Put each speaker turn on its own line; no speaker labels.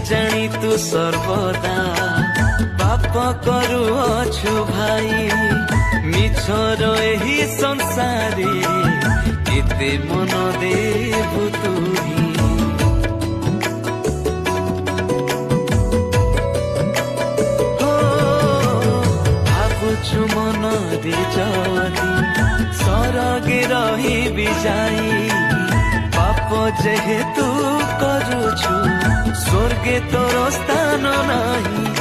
জানি তু সর্বদা পাপ করুଅଛୁ ভাই মিছর ଏହି ସଂସାରେ କେତେ ମନ ଦେବୁ ତୁହି ଭାବୁଛୁ ମନରେ ଯଦି ସରଗେ ରହିବି ଯାଇ ପାପ ଯେହେତୁ କରୁଛୁ ସ୍ୱର୍ଗେ ତୋର ସ୍ଥାନ ନାହିଁ